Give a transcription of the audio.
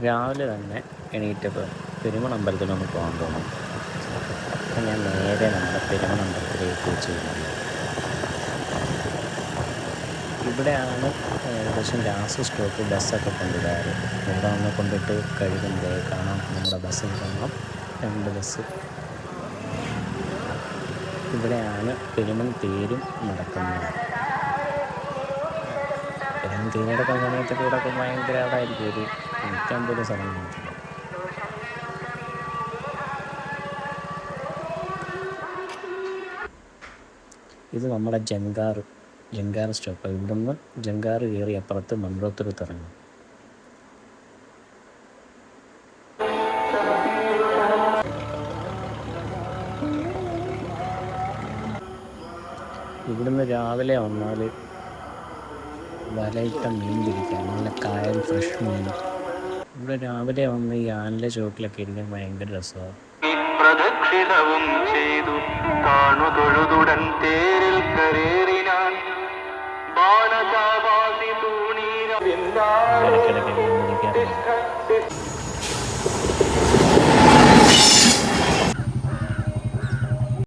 രാവിലെ തന്നെ എണീറ്റപ്പോൾ പെരുമണമ്പലത്തിലൊന്ന് പോകാൻ തോന്നും. അപ്പം ഞാൻ നേരെ നമ്മുടെ പെരുമണമ്പലത്തിലേക്ക് ചെയ്യുന്നത്. ഇവിടെയാണ് ഏകദേശം ലാസ്റ്റ് സ്റ്റോപ്പ് ബസ്സൊക്കെ കൊണ്ടുവരാറ്. ഇവിടെ വന്ന് കൊണ്ടിട്ട് കഴുകുന്നത് കാണാം. നമ്മുടെ ബസ്സിൽ കാണാം 2 ബസ്. ഇവിടെയാണ് പെരുമൺ തേരും നടക്കുന്നത്. പെരുമൺ തേര് നടക്കുന്ന സമയത്തൊക്കെ ഇവിടെ ഭയങ്കര ആളായിരിക്കും. ഒരു നിൽക്കാൻ പോലും സ്ഥലം കാണത്തില്ല. ഇത് നമ്മുടെ ജങ്കാർ സ്റ്റോപ്പ്. ഇവിടുന്ന് ജങ്കാർ കയറി അപ്പുറത്ത് മൺറോത്തുരുത്ത് ഇറങ്ങും. ഇവിടുന്ന് രാവിലെ വന്നാൽ വലയിട്ട മീൻ പിടിക്കാം. നല്ല കായൽ ഫ്രഷ് മീൻ. ഇവിടെ രാവിലെ വന്ന് ഈ ആനിലെ ചോട്ടിലൊക്കെ ഇരിക്കാൻ ഭയങ്കര രസമാണ്. പ്രദക്ഷിണവും ചെയ്തു താണു തൊഴുതുടൻ തേരിൽ കരേറിനാൻ ഇടയ്ക്കിടയ്ക്ക് മീൻ പിടിക്കാറുണ്ട്.